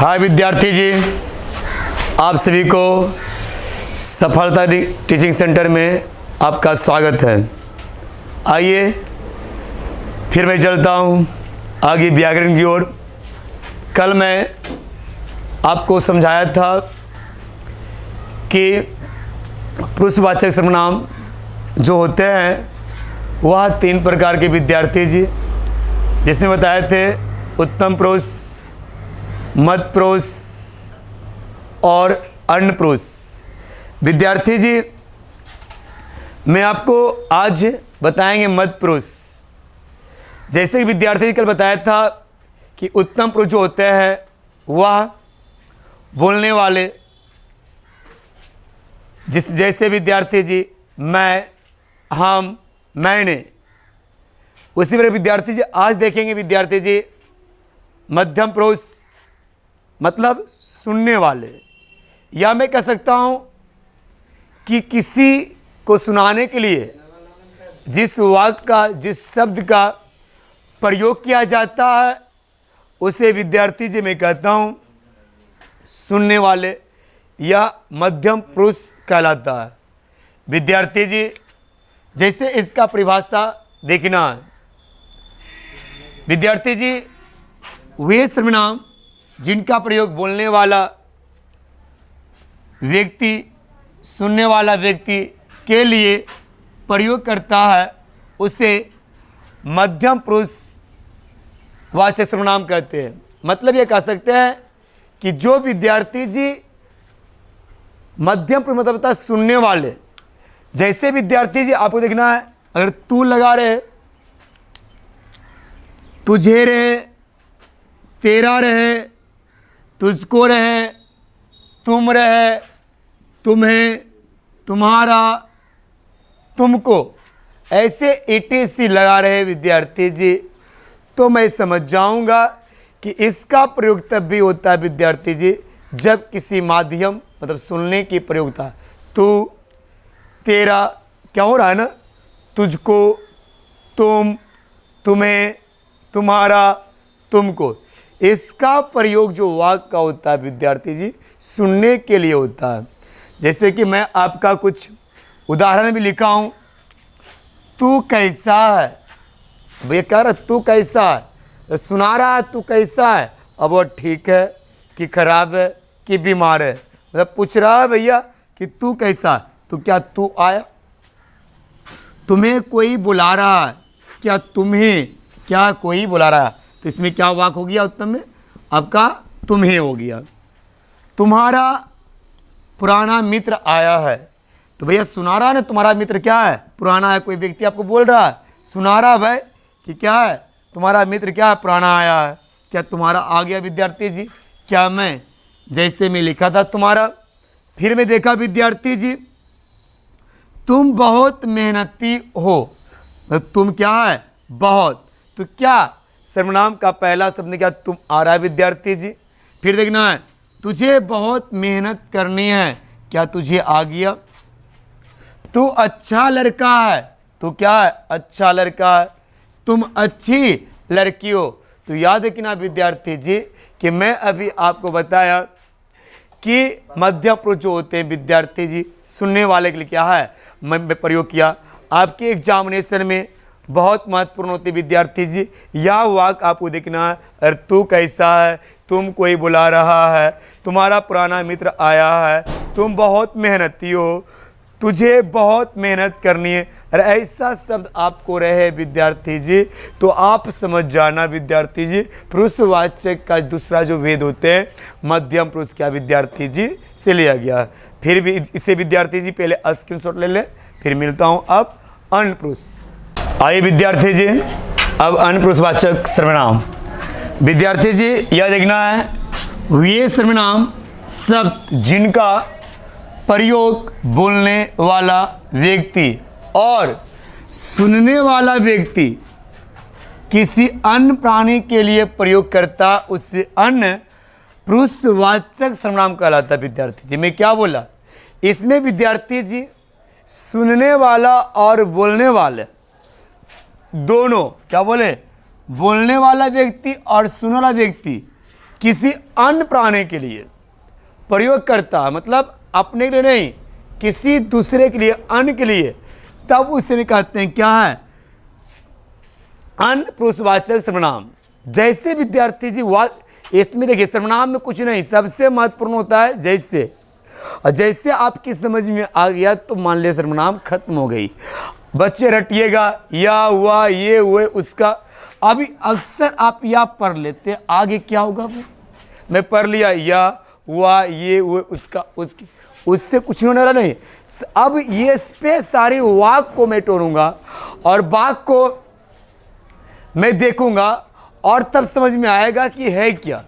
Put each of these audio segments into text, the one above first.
हाय विद्यार्थी जी, आप सभी को सफलता टीचिंग सेंटर में आपका स्वागत है। आइए फिर मैं चलता हूँ आगे व्याकरण की ओर। कल मैं आपको समझाया था कि पुरुषवाचक सर्वनाम जो होते हैं वह 3 प्रकार के विद्यार्थी जी, जिसमें बताए थे उत्तम पुरुष, मध्य पुरुष और अण्ड पुरुष। विद्यार्थी जी, मैं आपको आज बताएंगे मध्य पुरुष। जैसे कि विद्यार्थी जी कल बताया था कि उत्तम पुरुष जो होते हैं वह बोलने वाले, जैसे विद्यार्थी जी मैं, हम, मैंने, उसी तरह विद्यार्थी जी आज देखेंगे विद्यार्थी जी मध्यम पुरुष मतलब सुनने वाले, या मैं कह सकता हूं कि किसी को सुनाने के लिए जिस वाक्य का, जिस शब्द का प्रयोग किया जाता है उसे विद्यार्थी जी मैं कहता हूं सुनने वाले या मध्यम पुरुष कहलाता है। विद्यार्थी जी जैसे इसका परिभाषा देखना है। विद्यार्थी जी वे सर्वनाम जिनका प्रयोग बोलने वाला व्यक्ति, सुनने वाला व्यक्ति के लिए प्रयोग करता है उसे मध्यम पुरुष वाचक सर्वनाम कहते हैं। मतलब ये कह सकते हैं कि जो विद्यार्थी जी मध्यम पुरुष मतलब होता है सुनने वाले। जैसे विद्यार्थी जी आपको देखना है, अगर तू लगा रहे, तुझे रहे, तेरा रहे, तुझको रहे, तुम रहे, तुम्हें, तुम्हारा, तुमको, ऐसे ETC लगा रहे विद्यार्थी जी, तो मैं समझ जाऊंगा कि इसका प्रयोग तब भी होता है विद्यार्थी जी जब किसी माध्यम मतलब सुनने की प्रयोग होता है। तू, तेरा, क्या हो रहा है ना, तुझको, तुम, तुम्हें, तुम्हारा, तुमको, इसका प्रयोग जो वाक्य का होता है विद्यार्थी जी सुनने के लिए होता है। जैसे कि मैं आपका कुछ उदाहरण भी लिखा हूँ। तू कैसा है, अब ये कह रहा तू कैसा है, तो सुना रहा है तू कैसा है, अब वो ठीक है कि खराब है कि बीमार है, मतलब पूछ रहा है भैया कि तू कैसा है, तो क्या तू आया। तुम्हें कोई बुला रहा है, क्या तुम्हें, क्या कोई बुला रहा है, तो इसमें क्या वाक्य हो गया उत्तम में, आपका तुम्हें हो गया। तुम्हारा पुराना मित्र आया है, तो भैया सुना रहा है ना तुम्हारा मित्र क्या है, पुराना है। कोई व्यक्ति आपको बोल रहा है, सुना रहा है भाई कि क्या है, तुम्हारा मित्र क्या है, पुराना आया है। क्या तुम्हारा आ गया विद्यार्थी जी, क्या मैं, जैसे मैं लिखा था तुम्हारा। फिर मैं देखा विद्यार्थी जी तुम बहुत मेहनती हो, तो तुम क्या है, बहुत, तो क्या सर्वनाम का पहला शब्द क्या तुम आ रहा है विद्यार्थी जी। फिर देखना है तुझे बहुत मेहनत करनी है, क्या तुझे आ गया। तू अच्छा लड़का है, तो क्या है, अच्छा लड़का है। तुम अच्छी लड़की हो, तो याद रखना विद्यार्थी जी कि मैं अभी आपको बताया कि मध्यम पुरुष जो होते हैं विद्यार्थी जी सुनने वाले के लिए क्या है मैं प्रयोग किया। आपके एग्जामिनेशन में बहुत महत्वपूर्ण होते विद्यार्थी जी। यह वाक्य आपको देखना है, अरे तू कैसा है, तुम कोई बुला रहा है, तुम्हारा पुराना मित्र आया है, तुम बहुत मेहनती हो, तुझे बहुत मेहनत करनी है। अरे ऐसा शब्द आपको रहे विद्यार्थी जी तो आप समझ जाना विद्यार्थी जी पुरुषवाचक का दूसरा जो भेद होते हैं मध्यम पुरुष क्या विद्यार्थी जी से लिया गया। फिर भी इसे विद्यार्थी जी पहले स्क्रीनशॉट ले ले, फिर मिलता हूँ अब अण्ड पुरुष। आइए विद्यार्थी जी अब अण्ड पुरुषवाचक सर्वनाम। विद्यार्थी जी यह देखना है वे सर्वनाम शब्द जिनका प्रयोग बोलने वाला व्यक्ति और सुनने वाला व्यक्ति किसी अन्य प्राणी के लिए प्रयोग करता उसे अन्य पुरुषवाचक सर्वनाम कहलाता है। विद्यार्थी जी मैं क्या बोला, इसमें विद्यार्थी जी सुनने वाला और बोलने वाले दोनों क्या बोले, बोलने वाला व्यक्ति और सुनने वाला व्यक्ति किसी अन्य प्राणी के लिए प्रयोग करता है, मतलब अपने के लिए नहीं, किसी दूसरे के लिए, अन्य के लिए, तब उसे कहते हैं क्या है, अन्य पुरुषवाचक सर्वनाम। जैसे विद्यार्थी जी इसमें देखिए सर्वनाम में कुछ नहीं, सबसे महत्वपूर्ण होता है जैसे, और जैसे आपकी समझ में आ गया तो मान लिया सर्वनाम खत्म हो गई। बच्चे रटिएगा, या हुआ, ये हुए, उसका। अभी अक्सर आप या पढ़ लेते, आगे क्या होगा वो, मैं पढ़ लिया, या हुआ, ये हुए, उसका, उसकी, उससे कुछ होने वाला नहीं। अब ये इस पे सारी वाक को मैं तोड़ूंगा और वाक को मैं देखूंगा और तब समझ में आएगा कि है क्या।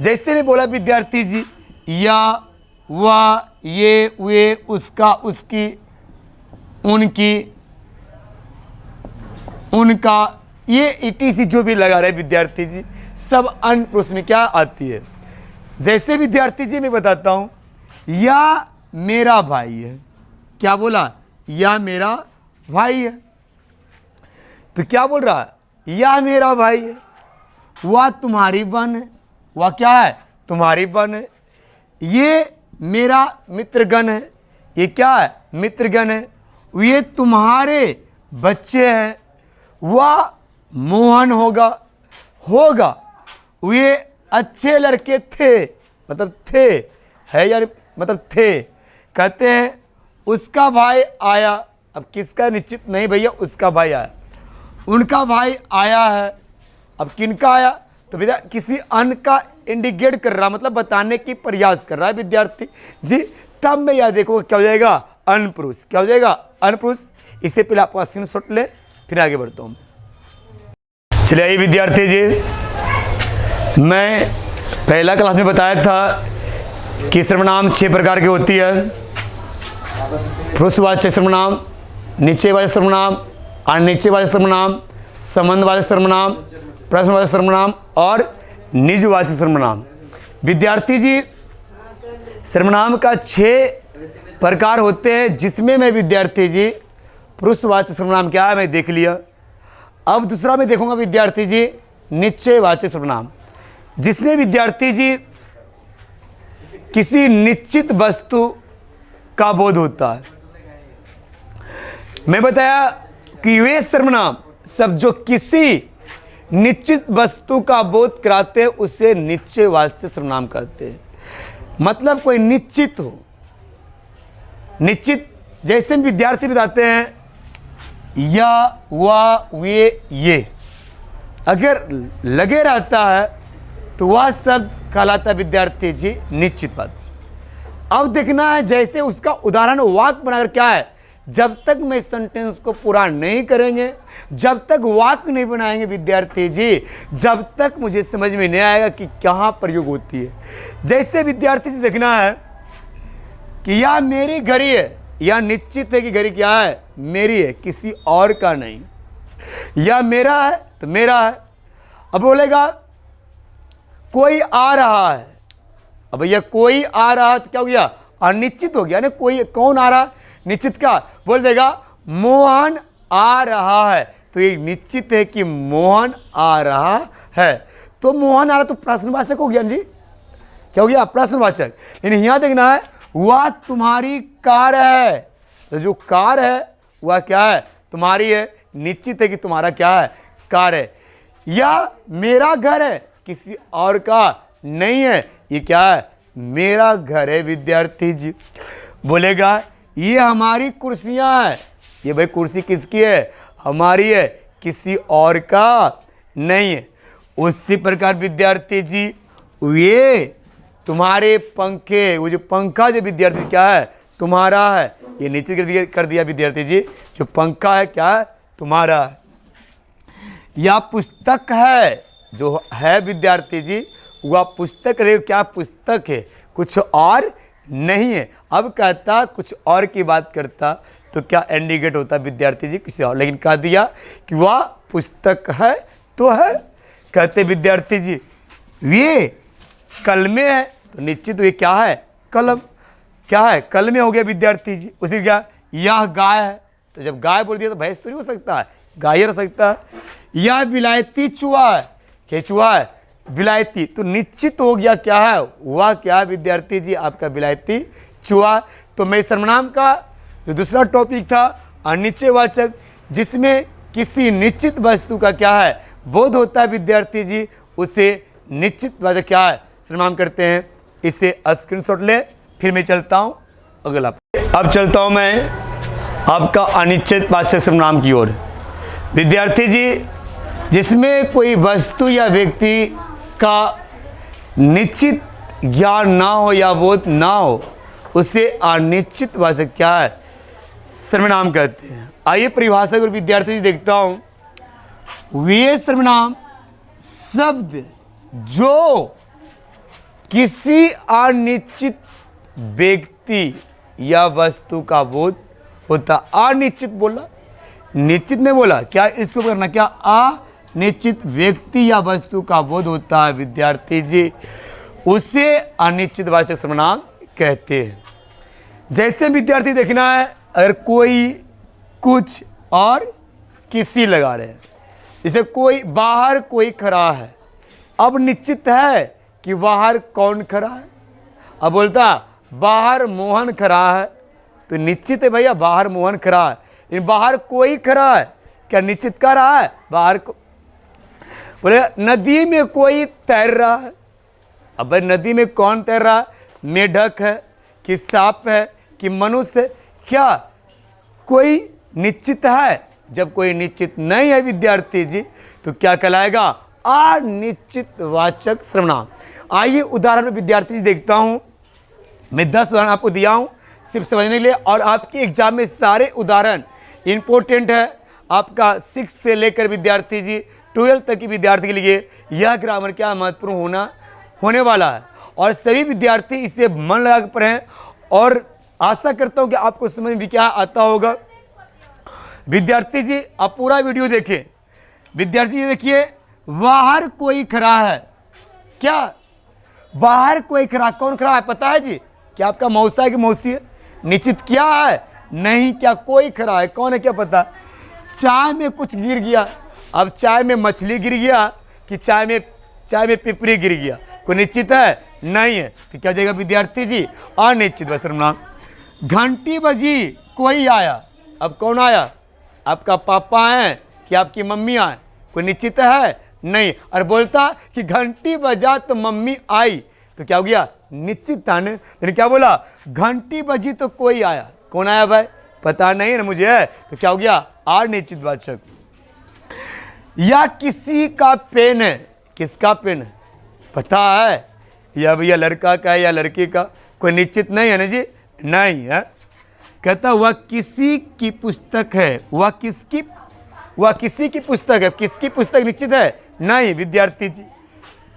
जैसे मैं बोला विद्यार्थी जी, या, वह, ये, वे, उसका, उसकी, उनकी, उनका, ये इटीसी जो भी लगा रहे विद्यार्थी जी, सब अन्य पुरुष में क्या आती है। जैसे विद्यार्थी जी मैं बताता हूं, या मेरा भाई है, क्या बोला, या मेरा भाई है, तो क्या बोल रहा है, या मेरा भाई है। वह तुम्हारी बहन है, वह क्या है, तुम्हारी बहन है। ये मेरा मित्रगण है, ये क्या है, मित्रगण है। ये तुम्हारे बच्चे हैं, वह मोहन होगा, होगा। ये अच्छे लड़के थे, मतलब थे, है यार, मतलब थे। कहते हैं उसका भाई आया, अब किसका निश्चित नहीं भैया, उसका भाई आया, उनका भाई आया है। अब किनका आया, तो भैया किसी अन्य का इंडिकेट कर रहा, मतलब बताने की प्रयास कर रहा है विद्यार्थी जी। तब मैं यह देखूंगा क्या हो जाएगा, अन्य पुरुष। क्या हो जाएगा, अन्य पुरुष। इससे पहले आपका स्क्रीनशॉट ले, फिर आगे बढ़ता हूँ। चलिए आइए विद्यार्थी जी, मैं पहला क्लास में बताया था कि सर्वनाम 6 प्रकार की होती है। पुरुषवाचक सर्वनाम, निश्चयवाचक सर्वनाम, अनिश्चयवाचक सर्वनाम, संबंधवाचक सर्वनाम, प्रश्नवाचक सर्वनाम और निजवाचक सर्वनाम। विद्यार्थी जी सर्वनाम का 6 प्रकार होते हैं, जिसमें मैं विद्यार्थी जी पुरुषवाचक सर्वनाम क्या है मैं देख लिया। अब दूसरा मैं देखूंगा विद्यार्थी जी निश्चयवाचक सर्वनाम, जिसमें विद्यार्थी जी किसी निश्चित वस्तु का बोध होता है। मैं बताया कि वे सर्वनाम सब जो किसी निश्चित वस्तु का बोध कराते हैं उसे निश्चयवाचक सर्वनाम कहते हैं। मतलब कोई निश्चित हो, निश्चित, जैसे विद्यार्थी बताते हैं या, वह, वे, ये, अगर लगे रहता है तो वह सब कहलाता है विद्यार्थी जी निश्चित बात। अब देखना है जैसे उसका उदाहरण वाक्य बनाकर क्या है, जब तक मैं सेंटेंस को पूरा नहीं करेंगे, जब तक वाक्य नहीं बनाएंगे विद्यार्थी जी, जब तक मुझे समझ में नहीं आएगा कि कहाँ प्रयोग होती है। जैसे विद्यार्थी जी देखना है कि यह मेरी घड़ी है, यह निश्चित है कि घड़ी क्या है, मेरी है, किसी और का नहीं। यह मेरा है तो मेरा है। अब बोलेगा कोई आ रहा है, अब भैया कोई आ रहा है तो क्या हो गया, अनिश्चित हो गया ना। कोई, कौन आ रहा, निश्चित का बोल देगा मोहन आ रहा है, तो ये निश्चित है कि मोहन आ रहा है। तो मोहन आ रहा तो प्रश्नवाचक हो गया जी, क्या हो गया, प्रश्नवाचक। लेकिन यहां देखना है वह तुम्हारी कार है, तो जो कार है वह क्या है, तुम्हारी है, निश्चित है कि तुम्हारा क्या है, कार है। या मेरा घर है, किसी और का नहीं है, ये क्या है, मेरा घर है विद्यार्थी जी। बोलेगा ये हमारी कुर्सियां हैं, ये भाई कुर्सी किसकी है, हमारी है, किसी और का नहीं है। उसी प्रकार विद्यार्थी जी ये तुम्हारे पंखे, वो जो पंखा जो विद्यार्थी क्या है, तुम्हारा है, ये नीचे कर दिया विद्यार्थी जी, जो पंखा है क्या है, तुम्हारा है। या पुस्तक है, जो है विद्यार्थी जी वह पुस्तक है, क्या पुस्तक है, कुछ और नहीं है। अब कहता कुछ और की बात करता तो क्या इंडिकेट होता विद्यार्थी जी, किसी और, लेकिन कह दिया कि वह पुस्तक है तो है। कहते विद्यार्थी जी ये कलमे है, तो निश्चित ये क्या है, कलम, क्या है, कलमे हो गया विद्यार्थी जी। उसी क्या, यह गाय है, तो जब गाय बोल दिया तो भैंस तो नहीं हो सकता है, गाय रह सकता है। यह विलायती चूहा है, क्या चूहा है, विलायती। तो निश्चित हो गया क्या है, हुआ क्या विद्यार्थी जी, आपका विलायती चूहा। तो मैं सर्वनाम का जो दूसरा टॉपिक था अनिश्चयवाचक, जिसमें किसी निश्चित वस्तु का क्या है बोध होता है विद्यार्थी जी, उसे निश्चित वाचक क्या है सर्वनाम करते हैं। इसे स्क्रीनशॉट ले, फिर मैं चलता हूँ अगला। अब चलता हूँ मैं आपका अनिश्चितवाचक सर्वनाम की ओर। विद्यार्थी जी, जिसमें कोई वस्तु या व्यक्ति का निश्चित ज्ञान ना हो या बोध ना हो, उसे अनिश्चितवाचक क्या है सर्वनाम कहते हैं। आइए परिभाषा को विद्यार्थी जी देखता हूँ। वे सर्वनाम शब्द जो किसी अनिश्चित व्यक्ति या वस्तु का बोध होता। अनिश्चित बोला, निश्चित नहीं बोला, क्या इसको करना, क्या अनिश्चित व्यक्ति या वस्तु का बोध होता है विद्यार्थी जी, उसे अनिश्चितवाचक सर्वनाम कहते हैं। जैसे विद्यार्थी देखना है, अगर कोई, कुछ और किसी लगा रहे हैं, जैसे कोई बाहर कोई खड़ा है, अब निश्चित है कि बाहर कौन खड़ा है। अब बोलता बाहर मोहन खड़ा है, तो निश्चित है भैया बाहर मोहन खड़ा है, लेकिन बाहर कोई खड़ा है, क्या निश्चित कर रहा है बाहर को। बोले नदी में कोई तैर रहा है, अब भाई नदी में कौन तैर रहा है, मेढक है कि सांप है कि मनुष्य है, क्या कोई निश्चित है। जब कोई निश्चित नहीं है विद्यार्थी जी, तो क्या कहलाएगा अनिश्चितवाचक सर्वनाम। आइए उदाहरण में विद्यार्थी जी देखता हूं, मैं 10 उदाहरण आपको दिया हूं सिर्फ समझने के लिए, और आपके एग्जाम में सारे उदाहरण इंपॉर्टेंट है। आपका 6 से लेकर विद्यार्थी जी 12 तक की विद्यार्थी के लिए यह ग्रामर क्या महत्वपूर्ण होने वाला है, और सभी विद्यार्थी इसे मन लगा कर पढ़ें, और आशा करता हूं कि आपको समझ में भी क्या आता होगा। विद्यार्थी जी आप पूरा वीडियो देखें। विद्यार्थी जी देखिए, बाहर कोई खड़ा है, क्या बाहर कोई खड़ा, कौन खड़ा है पता है जी, क्या आपका मौसा है कि मौसी है, निश्चित क्या है नहीं, क्या कोई खड़ा है, कौन है क्या पता। चाय में कुछ गिर गया, अब चाय में मछली गिर गया कि चाय में पिपरी गिर गया, कोई निश्चित है नहीं है, तो क्या हो जाएगा विद्यार्थी जी अनिश्चित सर्वनाम। घंटी बजी कोई आया, अब कौन आया, आपका पापा है कि आपकी मम्मी आए, कोई निश्चित है नहीं, और बोलता कि घंटी बजा तो मम्मी आई, तो क्या हो गया निश्चित था ना। लेकिन क्या बोला घंटी बजी तो कोई आया, कौन आया भाई पता नहीं है ना मुझे है, तो क्या हो गया अनिश्चितवाचक। या किसी का पेन है, किसका पेन है पता है, या भैया लड़का का है या लड़की का, कोई निश्चित नहीं है ना जी, नहीं है। कहता वह किसी की पुस्तक है, वह किसी की पुस्तक है, किसकी पुस्तक निश्चित है नहीं विद्यार्थी जी।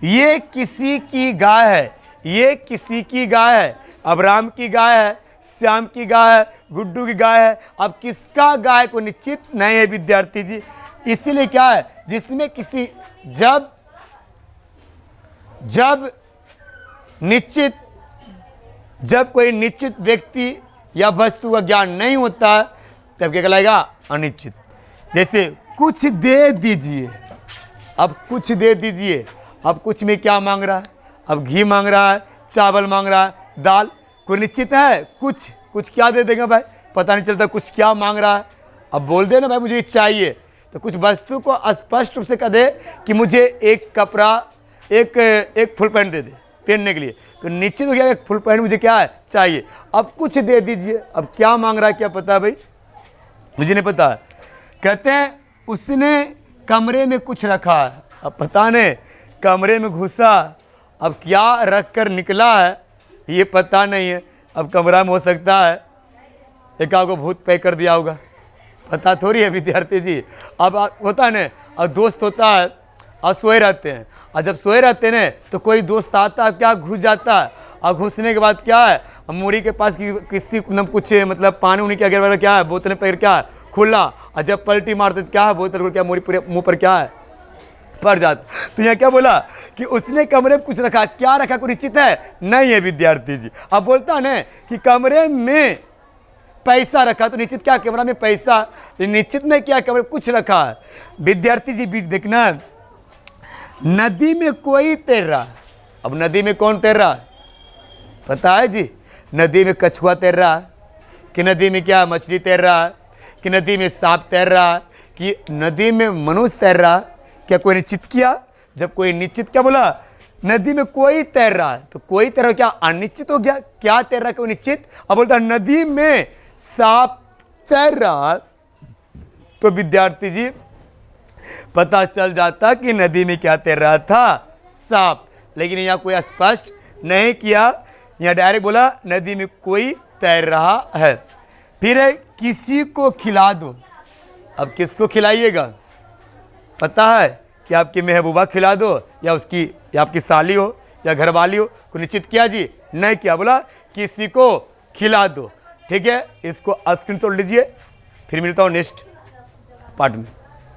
ये किसी की गाय है, ये किसी की गाय है, अब राम की गाय है, श्याम की गाय है, गुड्डू की गाय है, अब किसका गाय को निश्चित नहीं है विद्यार्थी जी। इसीलिए क्या है, जिसमें किसी जब कोई निश्चित व्यक्ति या वस्तु का ज्ञान नहीं होता है, तब क्या कहलाएगा अनिश्चित। जैसे कुछ दे दीजिए, अब कुछ दे दीजिए, अब कुछ में क्या मांग रहा है, अब घी मांग रहा है, चावल मांग रहा है, दाल, कोई निश्चित है कुछ क्या दे देंगे भाई पता नहीं चलता, कुछ क्या मांग रहा है। अब बोल दे ना भाई मुझे चाहिए, तो कुछ वस्तु को स्पष्ट रूप से कह दे कि मुझे एक कपड़ा, एक फुल पैंट दे दे पहनने के लिए, तो निश्चित हो गया एक फुल पैंट मुझे क्या है चाहिए। अब कुछ दे दीजिए, अब क्या मांग रहा है क्या पता है भाई, मुझे नहीं पता है। कहते हैं उसने कमरे में कुछ रखा है, अब पता नहीं कमरे में घुसा, अब क्या रख कर निकला है ये पता नहीं है। अब कमरा में हो सकता है एक आपको भूत पैक कर दिया होगा, पता थोड़ी है विद्यार्थी जी। अब होता है ना, अब दोस्त होता है और सोए रहते हैं, और जब सोए रहते हैं तो कोई दोस्त आता है क्या घुस जाता है, और घुसने के बाद क्या है मूरी के पास किसी कुछ मतलब पानी उनी क्या गिर क्या है, बोतल पैर क्या है खुला, और जब पलटी मारते क्या है बोतल को क्या मूरी पूरे मुँह पर क्या है पड़ जाता। तो यहाँ क्या बोला कि उसने कमरे में कुछ रखा, क्या रखा कोई निश्चित है नहीं है विद्यार्थी जी। अब बोलता है ना कि कमरे में पैसा रखा, तो निश्चित क्या कमरा में पैसा, निश्चित नहीं क्या कमरे में कुछ रखा है विद्यार्थी जी। बीच देखना है, नदी में कोई तैर रहा है। अब नदी में कौन तैर रहा है पता है जी? नदी में कछुआ तैर रहा है कि नदी में क्या मछली तैर रहा है कि नदी में सांप तैर रहा है कि नदी में मनुष्य तैर रहा है? क्या कोई निश्चित किया? जब कोई निश्चित क्या बोला? नदी में कोई तैर रहा है। तो कोई तैर रहा क्या अनिश्चित हो गया? क्या तैर रहा है कोई निश्चित? अब बोलता नदी में सांप तैर रहा है। तो विद्यार्थी जी पता चल जाता कि नदी में क्या तैर रहा था? सांप। लेकिन यहाँ कोई स्पष्ट नहीं किया, यहाँ डायरेक्ट बोला नदी में कोई तैर रहा है। फिर है किसी को खिला दो। अब किसको खिलाइएगा पता है कि आपकी महबूबा खिला दो या उसकी या आपकी साली हो या घरवाली हो? को निश्चित किया जी? नहीं किया, बोला किसी को खिला दो। ठीक है, इसको स्क्रीनशॉट लीजिए। फिर मिलता हूँ नेक्स्ट पार्ट में।